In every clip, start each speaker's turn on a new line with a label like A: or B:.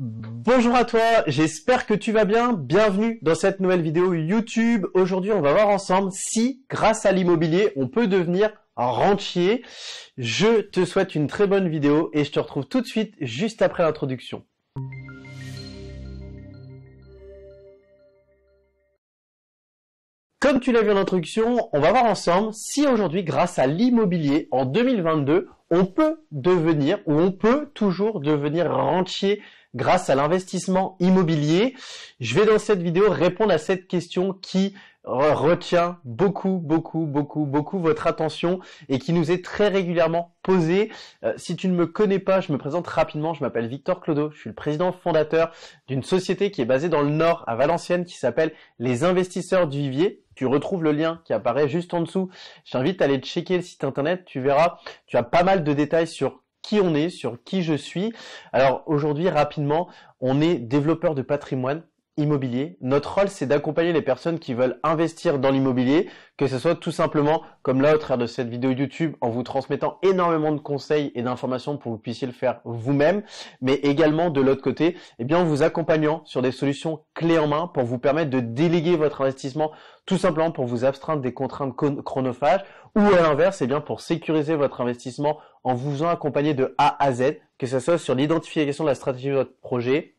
A: Bonjour à toi, j'espère que tu vas bien. Bienvenue dans cette nouvelle vidéo YouTube. Aujourd'hui, on va voir ensemble si, grâce à l'immobilier, on peut devenir rentier. Je te souhaite une très bonne vidéo et je te retrouve tout de suite juste après l'introduction. Comme tu l'as vu en introduction, on va voir ensemble si aujourd'hui, grâce à l'immobilier, en 2022, on peut devenir ou on peut toujours devenir rentier grâce à l'investissement immobilier. Je vais dans cette vidéo répondre à cette question qui retient beaucoup votre attention et qui nous est très régulièrement posée. Si tu ne me connais pas, je me présente rapidement. Je m'appelle Victor Clodo. Je suis le président fondateur d'une société qui est basée dans le Nord, à Valenciennes, qui s'appelle Les Investisseurs du Vivier. Tu retrouves le lien qui apparaît juste en dessous. Je t'invite à aller checker le site internet. Tu verras, tu as pas mal de détails sur qui on est, sur qui je suis. Alors aujourd'hui, rapidement, on est développeur de patrimoine immobilier. Notre rôle, c'est d'accompagner les personnes qui veulent investir dans l'immobilier, que ce soit tout simplement, comme là au travers de cette vidéo YouTube, en vous transmettant énormément de conseils et d'informations pour que vous puissiez le faire vous-même, mais également de l'autre côté, en vous accompagnant sur des solutions clés en main pour vous permettre de déléguer votre investissement, tout simplement pour vous abstraindre des contraintes chronophages, ou à l'inverse, pour sécuriser votre investissement en vous faisant accompagner de A à Z, que ce soit sur l'identification de la stratégie de votre projet,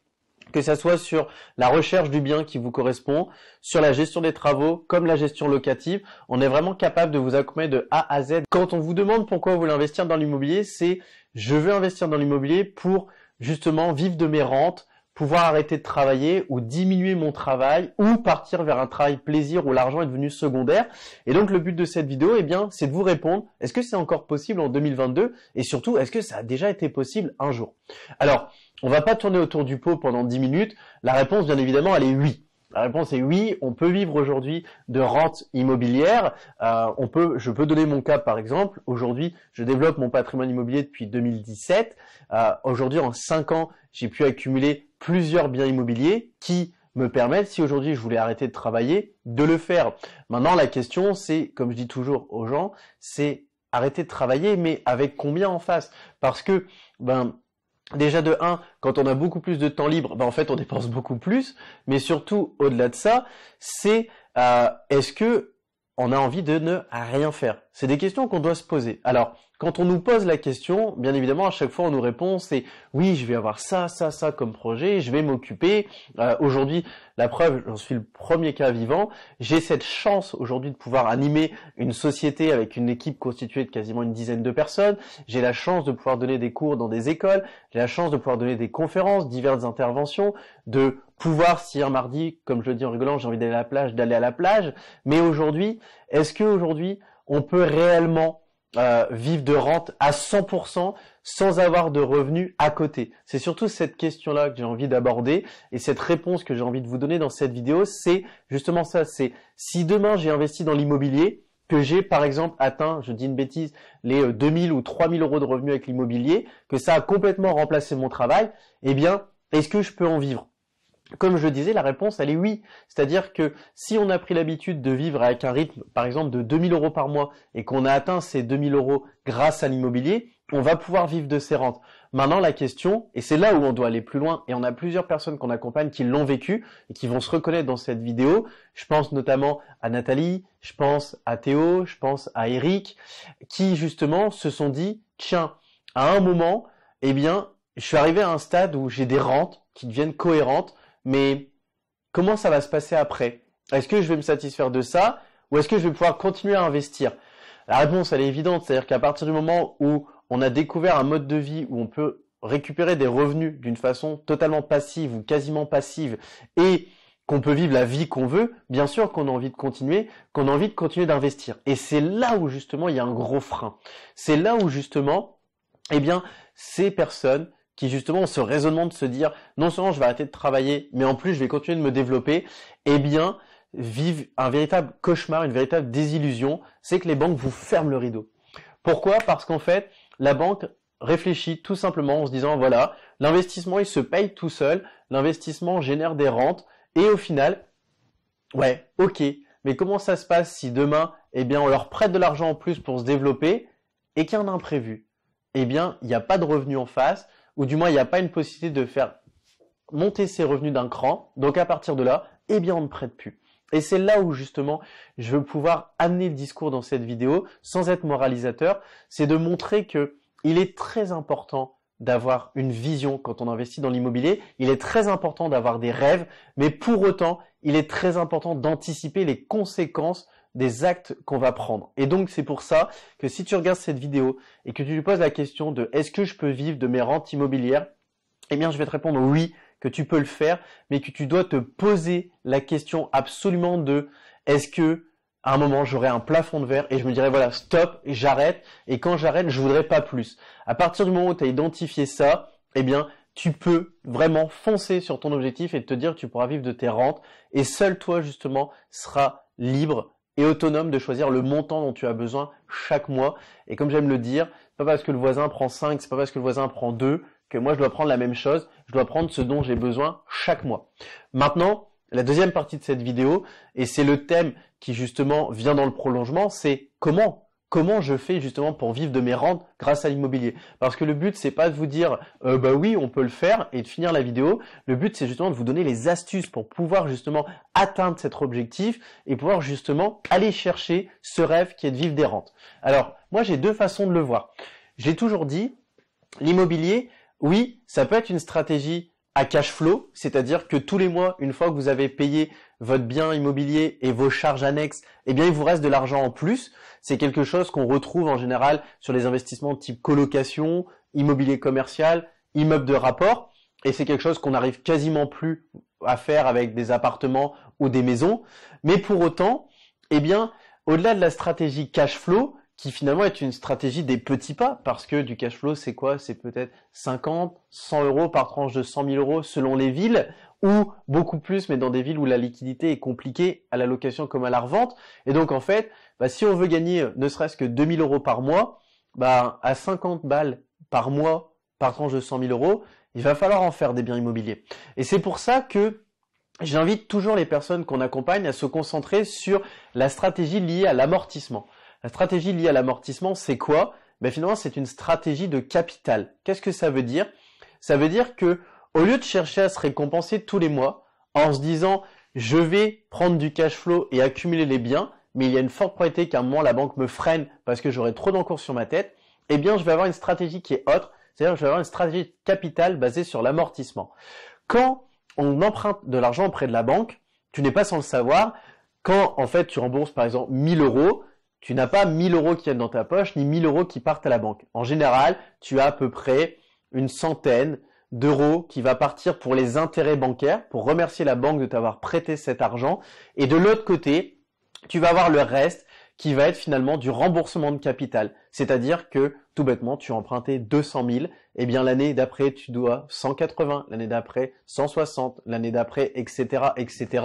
A: que ça soit sur la recherche du bien qui vous correspond, sur la gestion des travaux, comme la gestion locative. On est vraiment capable de vous accompagner de A à Z. Quand on vous demande pourquoi vous voulez investir dans l'immobilier, c'est je veux investir dans l'immobilier pour justement vivre de mes rentes, pouvoir arrêter de travailler ou diminuer mon travail ou partir vers un travail plaisir où l'argent est devenu secondaire. Et donc le but de cette vidéo, c'est de vous répondre, est-ce que c'est encore possible en 2022 et surtout, est-ce que ça a déjà été possible un jour? Alors, on va pas tourner autour du pot pendant 10 minutes. La réponse, bien évidemment, elle est oui. La réponse est oui, on peut vivre aujourd'hui de rente immobilière. Je peux donner mon cas par exemple. Aujourd'hui, je développe mon patrimoine immobilier depuis 2017. Aujourd'hui, en 5 ans, j'ai pu accumuler plusieurs biens immobiliers qui me permettent, si aujourd'hui je voulais arrêter de travailler, de le faire. Maintenant, la question, c'est, comme je dis toujours aux gens, c'est arrêter de travailler, mais avec combien en face? Parce que, déjà de 1, quand on a beaucoup plus de temps libre, en fait on dépense beaucoup plus, mais surtout au-delà de ça, c'est est-ce que on a envie de ne rien faire? C'est des questions qu'on doit se poser. Alors, quand on nous pose la question, bien évidemment, à chaque fois on nous répond, c'est oui, je vais avoir ça comme projet, je vais m'occuper. Aujourd'hui, la preuve, j'en suis le premier cas vivant. J'ai cette chance aujourd'hui de pouvoir animer une société avec une équipe constituée de quasiment une dizaine de personnes. J'ai la chance de pouvoir donner des cours dans des écoles. J'ai la chance de pouvoir donner des conférences, diverses interventions, de pouvoir, si un mardi, comme je le dis en rigolant, j'ai envie d'aller à la plage. Mais aujourd'hui, est-ce qu'aujourd'hui, on peut réellement vivre de rente à 100% sans avoir de revenus à côté? C'est surtout cette question-là que j'ai envie d'aborder et cette réponse que j'ai envie de vous donner dans cette vidéo, c'est justement ça. C'est si demain j'ai investi dans l'immobilier, que j'ai par exemple atteint, je dis une bêtise, les 2000 ou 3000 euros de revenus avec l'immobilier, que ça a complètement remplacé mon travail, est-ce que je peux en vivre? Comme je le disais, la réponse, elle est oui. C'est-à-dire que si on a pris l'habitude de vivre avec un rythme, par exemple, de 2000 euros par mois et qu'on a atteint ces 2000 euros grâce à l'immobilier, on va pouvoir vivre de ces rentes. Maintenant, la question, et c'est là où on doit aller plus loin, et on a plusieurs personnes qu'on accompagne qui l'ont vécu et qui vont se reconnaître dans cette vidéo. Je pense notamment à Nathalie, je pense à Théo, je pense à Eric, qui justement se sont dit, tiens, à un moment, je suis arrivé à un stade où j'ai des rentes qui deviennent cohérentes, mais comment ça va se passer après? Est-ce que je vais me satisfaire de ça ou est-ce que je vais pouvoir continuer à investir? La réponse, elle est évidente, c'est-à-dire qu'à partir du moment où on a découvert un mode de vie où on peut récupérer des revenus d'une façon totalement passive ou quasiment passive et qu'on peut vivre la vie qu'on veut, bien sûr qu'on a envie de continuer, d'investir. Et c'est là où justement il y a un gros frein. C'est là où justement, ces personnes qui justement ont ce raisonnement de se dire non seulement je vais arrêter de travailler, mais en plus je vais continuer de me développer, vivent un véritable cauchemar, une véritable désillusion, c'est que les banques vous ferment le rideau. Pourquoi? Parce qu'en fait, la banque réfléchit tout simplement en se disant voilà, l'investissement il se paye tout seul, l'investissement génère des rentes, et au final, ouais, ok, mais comment ça se passe si demain, on leur prête de l'argent en plus pour se développer, et qu'il y a un imprévu? Il n'y a pas de revenu en face, ou du moins il n'y a pas une possibilité de faire monter ses revenus d'un cran. Donc à partir de là, eh bien on ne prête plus. Et c'est là où justement je veux pouvoir amener le discours dans cette vidéo sans être moralisateur, c'est de montrer que il est très important d'avoir une vision quand on investit dans l'immobilier, il est très important d'avoir des rêves, mais pour autant, il est très important d'anticiper les conséquences des actes qu'on va prendre. Et donc c'est pour ça que si tu regardes cette vidéo et que tu lui poses la question de est-ce que je peux vivre de mes rentes immobilières, eh bien je vais te répondre oui, que tu peux le faire, mais que tu dois te poser la question absolument de est-ce que à un moment j'aurai un plafond de verre et je me dirais voilà stop, j'arrête, et quand j'arrête je voudrais pas plus. À partir du moment où tu as identifié ça, eh bien tu peux vraiment foncer sur ton objectif et te dire que tu pourras vivre de tes rentes et seul toi justement seras libre et autonome de choisir le montant dont tu as besoin chaque mois. Et comme j'aime le dire, c'est pas parce que le voisin prend 5, c'est pas parce que le voisin prend 2 que moi je dois prendre la même chose, je dois prendre ce dont j'ai besoin chaque mois. Maintenant, la deuxième partie de cette vidéo, et c'est le thème qui justement vient dans le prolongement, c'est comment je fais justement pour vivre de mes rentes grâce à l'immobilier. Parce que le but c'est pas de vous dire bah oui on peut le faire et de finir la vidéo. Le but c'est justement de vous donner les astuces pour pouvoir justement atteindre cet objectif et pouvoir justement aller chercher ce rêve qui est de vivre des rentes. Alors moi j'ai deux façons de le voir. J'ai toujours dit l'immobilier, oui ça peut être une stratégie à cash flow, c'est-à-dire que tous les mois, une fois que vous avez payé votre bien immobilier et vos charges annexes, eh bien il vous reste de l'argent en plus. C'est quelque chose qu'on retrouve en général sur les investissements de type colocation, immobilier commercial, immeuble de rapport, et c'est quelque chose qu'on n'arrive quasiment plus à faire avec des appartements ou des maisons. Mais pour autant, eh bien, au-delà de la stratégie cash flow, qui finalement est une stratégie des petits pas, parce que du cash flow, c'est quoi? C'est peut-être 50, 100 euros par tranche de 100 000 euros selon les villes, ou beaucoup plus, mais dans des villes où la liquidité est compliquée à la location comme à la revente. Et donc en fait, si on veut gagner ne serait-ce que 2 000 euros par mois, à 50 balles par mois, par tranche de 100 000 euros, il va falloir en faire des biens immobiliers. Et c'est pour ça que j'invite toujours les personnes qu'on accompagne à se concentrer sur la stratégie liée à l'amortissement. La stratégie liée à l'amortissement, c'est quoi? Finalement, c'est une stratégie de capital. Qu'est-ce que ça veut dire? Ça veut dire que au lieu de chercher à se récompenser tous les mois en se disant je vais prendre du cash flow et accumuler les biens, mais il y a une forte probabilité qu'à un moment la banque me freine parce que j'aurai trop d'encours sur ma tête, eh bien je vais avoir une stratégie qui est autre, c'est-à-dire que je vais avoir une stratégie de capital basée sur l'amortissement. Quand on emprunte de l'argent auprès de la banque, tu n'es pas sans le savoir, quand en fait tu rembourses par exemple 1000 euros, tu n'as pas 1000 euros qui viennent dans ta poche, ni 1000 euros qui partent à la banque. En général, tu as à peu près une centaine d'euros qui va partir pour les intérêts bancaires, pour remercier la banque de t'avoir prêté cet argent. Et de l'autre côté, tu vas avoir le reste qui va être finalement du remboursement de capital. C'est-à-dire que, tout bêtement, tu as emprunté 200 000, et bien l'année d'après, tu dois 180, l'année d'après 160, l'année d'après, etc., etc.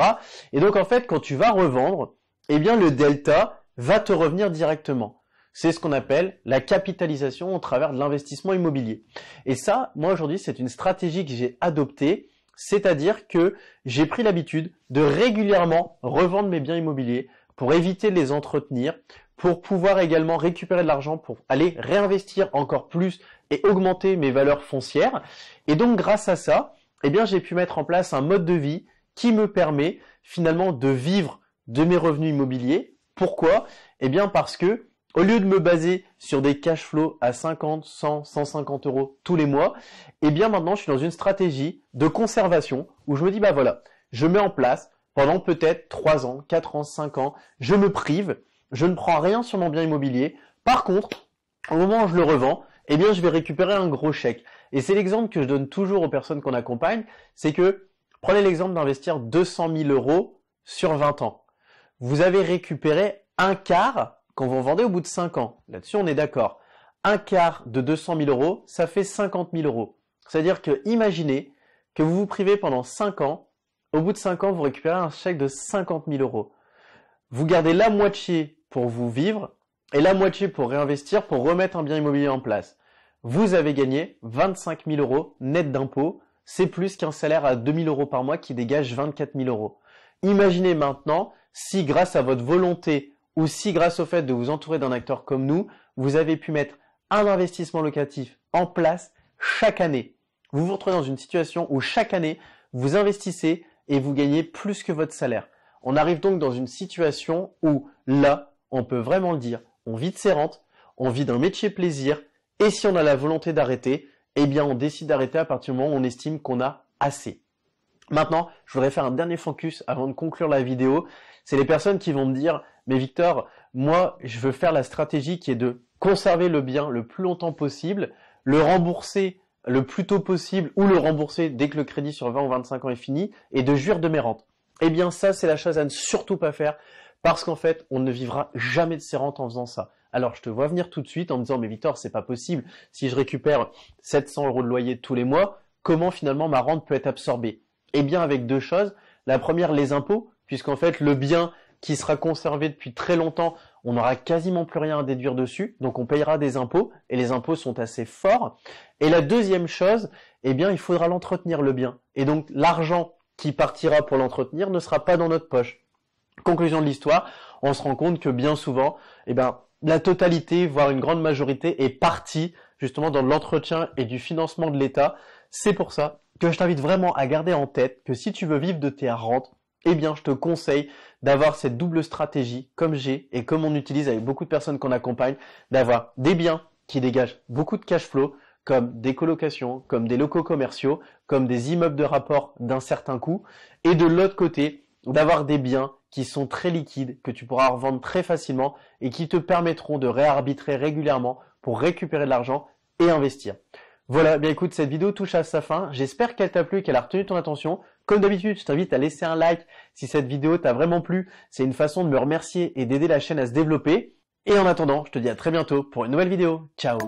A: Et donc, en fait, quand tu vas revendre, eh bien le delta va te revenir directement. C'est ce qu'on appelle la capitalisation au travers de l'investissement immobilier. Et ça, moi aujourd'hui, c'est une stratégie que j'ai adoptée, c'est-à-dire que j'ai pris l'habitude de régulièrement revendre mes biens immobiliers pour éviter de les entretenir, pour pouvoir également récupérer de l'argent pour aller réinvestir encore plus et augmenter mes valeurs foncières. Et donc grâce à ça, eh bien j'ai pu mettre en place un mode de vie qui me permet finalement de vivre de mes revenus immobiliers. Pourquoi? Eh bien parce que au lieu de me baser sur des cash flows à 50, 100, 150 euros tous les mois, eh bien maintenant je suis dans une stratégie de conservation où je me dis voilà, je mets en place pendant peut-être 3 ans, 4 ans, 5 ans, je me prive, je ne prends rien sur mon bien immobilier. Par contre, au moment où je le revends, eh bien je vais récupérer un gros chèque. Et c'est l'exemple que je donne toujours aux personnes qu'on accompagne, c'est que prenez l'exemple d'investir 200 000 euros sur 20 ans. Vous avez récupéré un quart quand vous en vendez au bout de 5 ans. Là-dessus, on est d'accord. Un quart de 200 000 euros, ça fait 50 000 euros. C'est-à-dire que imaginez que vous vous privez pendant 5 ans. Au bout de 5 ans, vous récupérez un chèque de 50 000 euros. Vous gardez la moitié pour vous vivre et la moitié pour réinvestir, pour remettre un bien immobilier en place. Vous avez gagné 25 000 euros net d'impôts. C'est plus qu'un salaire à 2 000 euros par mois qui dégage 24 000 euros. Imaginez maintenant si grâce à votre volonté ou si grâce au fait de vous entourer d'un acteur comme nous, vous avez pu mettre un investissement locatif en place chaque année. vous vous retrouvez dans une situation où chaque année, vous investissez et vous gagnez plus que votre salaire. On arrive donc dans une situation où là, on peut vraiment le dire, on vit de ses rentes, on vit d'un métier plaisir, et si on a la volonté d'arrêter, eh bien on décide d'arrêter à partir du moment où on estime qu'on a assez. Maintenant, je voudrais faire un dernier focus avant de conclure la vidéo. C'est les personnes qui vont me dire « Mais Victor, moi, je veux faire la stratégie qui est de conserver le bien le plus longtemps possible, le rembourser le plus tôt possible ou le rembourser dès que le crédit sur 20 ou 25 ans est fini et de jouir de mes rentes. » Eh bien ça, c'est la chose à ne surtout pas faire parce qu'en fait, on ne vivra jamais de ses rentes en faisant ça. Alors, je te vois venir tout de suite en me disant « Mais Victor, c'est pas possible. Si je récupère 700 € de loyer tous les mois, comment finalement ma rente peut être absorbée ?» Eh bien, avec deux choses. La première, les impôts, puisqu'en fait, le bien qui sera conservé depuis très longtemps, on n'aura quasiment plus rien à déduire dessus, donc on payera des impôts, et les impôts sont assez forts. Et la deuxième chose, eh bien, il faudra l'entretenir, le bien. Et donc, l'argent qui partira pour l'entretenir ne sera pas dans notre poche. Conclusion de l'histoire, on se rend compte que bien souvent, eh bien, la totalité, voire une grande majorité, est partie justement dans l'entretien et du financement de l'État. C'est pour ça que je t'invite vraiment à garder en tête que si tu veux vivre de tes rentes, eh bien, je te conseille d'avoir cette double stratégie, comme j'ai et comme on utilise avec beaucoup de personnes qu'on accompagne, d'avoir des biens qui dégagent beaucoup de cash flow, comme des colocations, comme des locaux commerciaux, comme des immeubles de rapport d'un certain coût, et de l'autre côté, d'avoir des biens qui sont très liquides, que tu pourras revendre très facilement et qui te permettront de réarbitrer régulièrement pour récupérer de l'argent et investir. Voilà, bien écoute, cette vidéo touche à sa fin. J'espère qu'elle t'a plu et qu'elle a retenu ton attention. Comme d'habitude, je t'invite à laisser un like si cette vidéo t'a vraiment plu. C'est une façon de me remercier et d'aider la chaîne à se développer. Et en attendant, je te dis à très bientôt pour une nouvelle vidéo. Ciao!